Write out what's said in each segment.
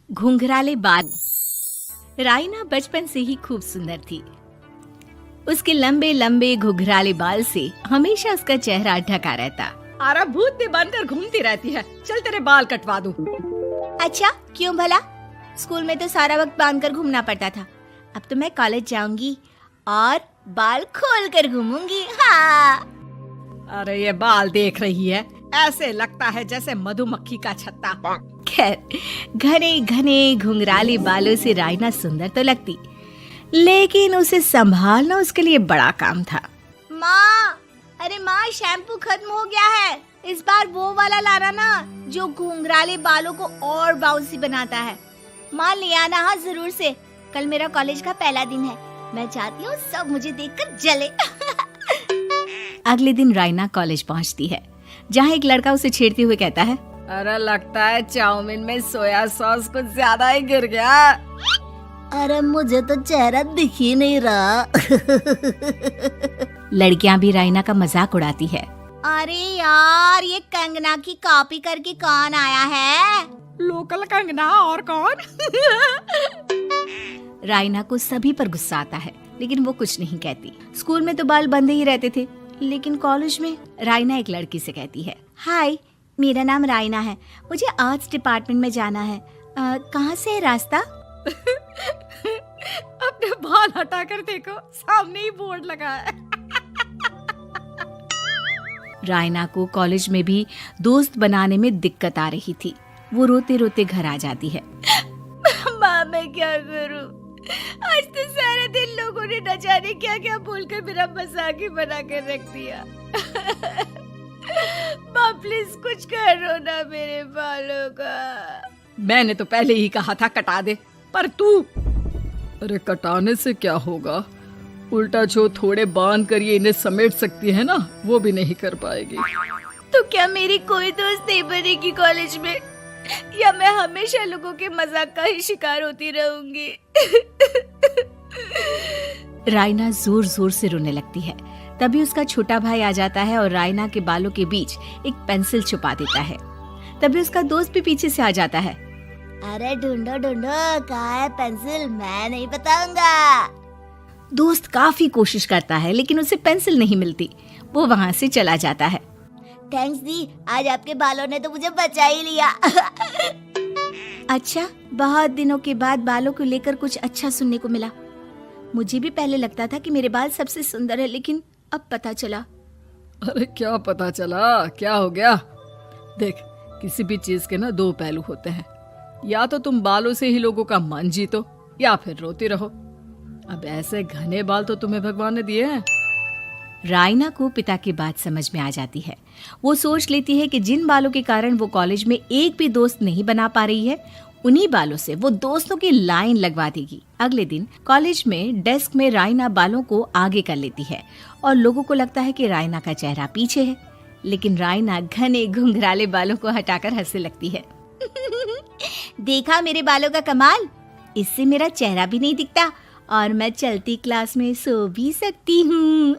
घुंघराले बाल। राइना बचपन से ही खूब सुंदर थी। उसके लंबे लंबे घुंघराले बाल से हमेशा उसका चेहरा ढका रहता। अरे भूतनी बनकर घूमती रहती है, चल तेरे बाल कटवा दूं। अच्छा, क्यों भला? स्कूल में तो सारा वक्त बांधकर घूमना पड़ता था। अब तो मैं कॉलेज जाऊंगी और बाल खोलकर घूमूंगी। हाँ। अरे ये बाल देख रही है, ऐसे लगता है जैसे मधुमक्खी का छत्ता। खैर, घने घने घुंघराले बालों से राइना सुंदर तो लगती, लेकिन उसे संभालना उसके लिए बड़ा काम था। माँ, अरे माँ, शैम्पू खत्म हो गया है। इस बार वो वाला लाना ना, जो घुंघराले बालों को और बाउंसी बनाता है। माँ ले आना, हाँ जरूर से। कल मेरा कॉलेज का पहला दिन है, मैं चाहती हूँ सब मुझे देखकर जले। अगले दिन राइना कॉलेज पहुँचती है, जहाँ एक लड़का उसे छेड़ते हुए कहता है, अरे लगता है चाउमीन में सोया सॉस कुछ ज्यादा ही गिर गया। अरे मुझे तो चेहरा दिख ही नहीं रहा। लड़कियां भी राइना का मजाक उड़ाती है। अरे यार, ये कंगना की कॉपी करके कौन आया है? लोकल कंगना, और कौन? राइना को सभी पर गुस्सा आता है, लेकिन वो कुछ नहीं कहती। स्कूल में तो बाल बंधे ही रहते थे, लेकिन कॉलेज में राइना एक लड़की से कहती है, हाय, मेरा नाम राइना है, मुझे आर्ट्स डिपार्टमेंट में जाना है। कहाँ से है रास्ता? अपने बाल हटाकर देखो, सामने ही बोर्ड लगा है। राइना को कॉलेज में भी दोस्त बनाने में दिक्कत आ रही थी। वो रोते रोते घर आ जाती है। माँ, मैं क्या करूं? आज तो सारा दिन लोगों ने न जाने क्या क्या बोलकर मेरा मजाक ही बना कर रख दिया। माँ प्लीज कुछ करो ना मेरे बालों का। मैंने तो पहले ही कहा था कटा दे, पर तू। अरे कटाने से क्या होगा, उल्टा जो थोड़े बांध कर ये इन्हें समेट सकती है ना, वो भी नहीं कर पाएगी। तो क्या मेरी कोई दोस्त नहीं बनेगी कॉलेज में, या मैं हमेशा लोगों के मजाक का ही शिकार होती रहूंगी? राइना जोर जोर से रोने लगती है। तभी उसका छोटा भाई आ जाता है और राइना के बालों के बीच एक पेंसिल छुपा देता है। तभी उसका दोस्त भी पीछे से आ जाता है। अरे ढूंढो ढूंढो, कहाँ है पेंसिल? मैं नहीं बताऊंगा। दोस्त काफी कोशिश करता है, लेकिन उसे पेंसिल नहीं मिलती। वो वहाँ से चला जाता है। थैंक्स दी, आज आपके बालों ने तो मुझे बचा ही लिया। अच्छा, बहुत दिनों के बाद बालों को लेकर कुछ अच्छा सुनने को मिला। मुझे भी पहले लगता था कि मेरे बाल सबसे सुंदर है, लेकिन अब पता चला। अरे क्या पता चला, क्या हो गया? देख, किसी भी चीज के ना दो पहलू होते हैं। या तो तुम बालों से ही लोगों का मन जीतो, या फिर रोती रहो। अब ऐसे घने बाल तो तुम्हें भगवान ने दिए हैं। राइना को पिता की बात समझ में आ जाती है। वो सोच लेती है कि जिन बालों के कारण वो कॉलेज में एक भी दोस्त नहीं बना पा रही है, उन्हीं बालों से वो दोस्तों की लाइन लगवा देगी। अगले दिन कॉलेज में डेस्क में राइना बालों को आगे कर लेती है और लोगों को लगता है कि राइना का चेहरा पीछे है, लेकिन राइना घने घुंघराले बालों को हटाकर हंसने लगती है। देखा मेरे बालों का कमाल, इससे मेरा चेहरा भी नहीं दिखता और मैं चलती क्लास में सो भी सकती हूँ।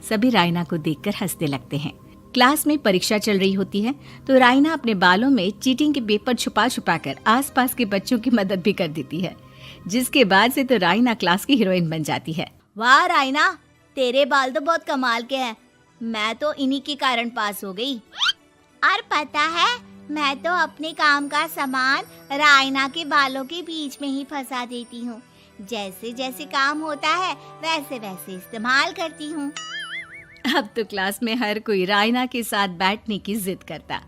सभी राइना को देखकर हंसने लगते हैं। क्लास में परीक्षा चल रही होती है, तो राइना अपने बालों में चीटिंग के पेपर छुपा छुपा कर आसपास के बच्चों की मदद भी कर देती है, जिसके बाद से तो राइना क्लास की हीरोइन बन जाती है। वाह राइना, तेरे बाल तो बहुत कमाल के हैं। मैं तो इन्हीं के कारण पास हो गई। और पता है, मैं तो अपने काम का सामान राइना के बालों के बीच में ही फंसा देती हूँ। जैसे जैसे काम होता है वैसे वैसे इस्तेमाल करती हूँ। अब तो क्लास में हर कोई राइना के साथ बैठने की जिद करता।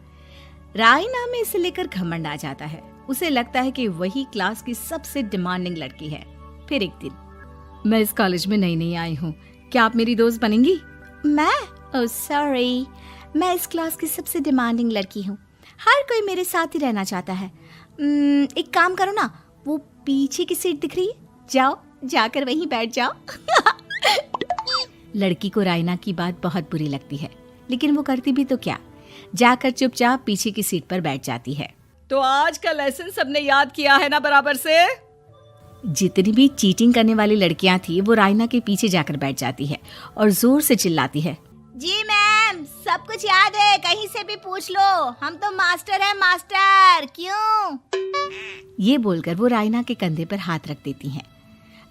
राइना में इसे लेकर घमंड आ जाता है। उसे लगता है कि वही क्लास की सबसे डिमांडिंग लड़की है। फिर एक दिन, मैं इस कॉलेज में नई नई आई हूँ, क्या आप मेरी दोस्त बनेंगी? मैं? ओह सॉरी, मैं इस क्लास की सबसे डिमांडिंग लड़की हूँ। हर कोई मेरे साथ ही रहना चाहता है। एक काम करो ना, वो पीछे की सीट दिख रही है, जाओ जाकर वहीं बैठ जाओ। लड़की को राइना की बात बहुत बुरी लगती है, लेकिन वो करती भी तो क्या, जाकर चुपचाप पीछे की सीट पर बैठ जाती है। तो आज का लेसन सबने याद किया है ना बराबर से? जितनी भी चीटिंग करने वाली लड़कियां थी, वो राइना के पीछे जाकर बैठ जाती है और जोर से चिल्लाती है, जी मैम, सब कुछ याद है, कहीं से भी पूछ लो, हम तो मास्टर हैं मास्टर। क्यों? ये बोलकर वो रायना के कंधे पर हाथ रख देती हैं।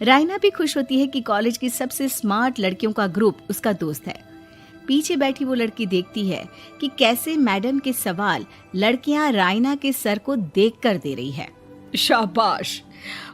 रायना भी खुश होती है कि कॉलेज की सबसे स्मार्ट लड़कियों का ग्रुप उसका दोस्त है। पीछे बैठी वो लड़की देखती है कि कैसे मैडम के सवाल लड़कियां रायना के सर को देखकर दे रही है। शाबाश,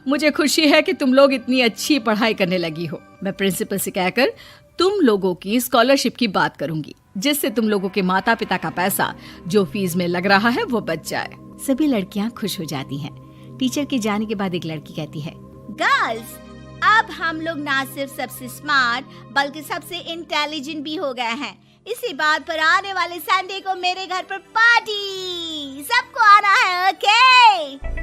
मुझे खुशी है कि तुम लोग इतनी अच्छी पढ़ाई करने लगी हो। मैं प्रिंसिपल से कहकर तुम लोगों की स्कॉलरशिप की बात करूंगी, जिससे तुम लोगों के माता पिता का पैसा जो फीस में लग रहा है वो बच जाए। सभी लड़कियां खुश हो जाती हैं। टीचर के जाने के बाद एक लड़की कहती है, गर्ल्स, अब हम लोग ना सिर्फ सबसे स्मार्ट बल्कि सबसे इंटेलिजेंट भी हो गए हैं। इसी बात पर आने वाले संडे को मेरे घर पर पार्टी, सबको आना है, ओके?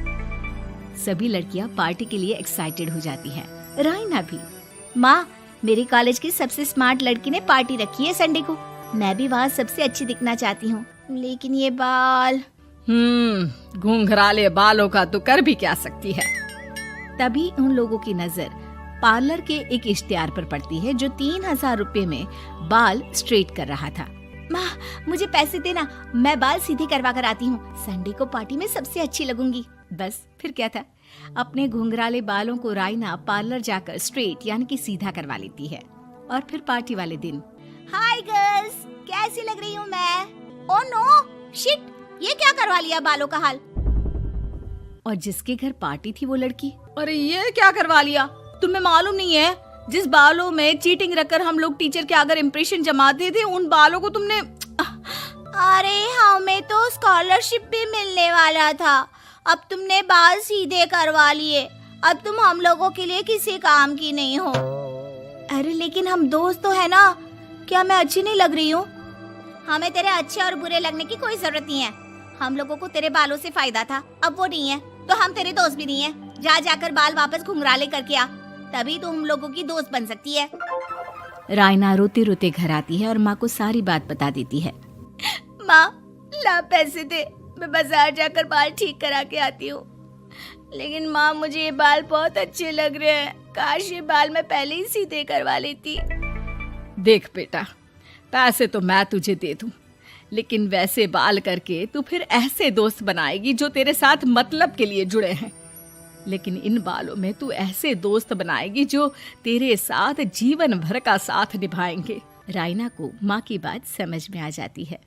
सभी लड़कियां पार्टी के लिए एक्साइटेड हो जाती हैं। रायना भी। माँ, मेरे कॉलेज की सबसे स्मार्ट लड़की ने पार्टी रखी है संडे को। मैं भी वहाँ सबसे अच्छी दिखना चाहती हूँ, लेकिन ये बाल। घुंघराले बालों का तो कर भी क्या सकती है। तभी उन लोगों की नजर पार्लर के एक इश्तिहार पर पड़ती है जो 3000 रुपए में बाल स्ट्रेट कर रहा था। माँ, मुझे पैसे देना, मैं बाल सीधे करवा कर आती हूँ। संडे को पार्टी में सबसे अच्छी लगूंगी। बस फिर क्या था, अपने घुंघराले बालों को रायना पार्लर जाकर स्ट्रेट यानी कि सीधा करवा लेती है। और फिर पार्टी वाले दिन, हाय गर्ल्स, कैसी लग रही हूँ मैं? ओह नो, शिट, ये क्या करवा लिया बालों का हाल? और जिसके घर पार्टी थी वो लड़की, अरे ये क्या करवा लिया? तुम्हें मालूम नहीं है, जिस बालों में चीटिंग रखकर हम लोग टीचर के अगर इम्प्रेशन जमाते थे, उन बालों को तुमने। अरे हमें तो स्कॉलरशिप भी मिलने वाला था, अब तुमने बाल सीधे करवा लिए। अब तुम हम लोगों के लिए किसी काम की नहीं हो। अरे लेकिन हम दोस्त तो है ना, क्या मैं अच्छी नहीं लग रही हूँ? हमें तेरे अच्छे और बुरे लगने की कोई जरूरत नहीं है। हम लोगों को तेरे बालों से फायदा था, अब वो नहीं है तो हम तेरे दोस्त भी नहीं है। जा जाकर बाल वापस घुंघराले करके आ, तभी तो हम लोगों की दोस्त बन सकती है। रायना रोते रोते घर आती है और माँ को सारी बात बता देती है। माँ, ला पैसे दे, मैं बाजार जाकर बाल ठीक करा के आती हूँ। लेकिन माँ, मुझे ये बाल बहुत अच्छे लग रहे हैं, काश ये बाल मैं पहले ही सीधे करवा लेती। देख बेटा, पैसे तो मैं तुझे दे दूं, लेकिन वैसे बाल करके तू फिर ऐसे दोस्त बनाएगी जो तेरे साथ मतलब के लिए जुड़े हैं। लेकिन इन बालों में तू ऐसे दोस्त बनाएगी जो तेरे साथ जीवन भर का साथ निभाएंगे। रायना को माँ की बात समझ में आ जाती है।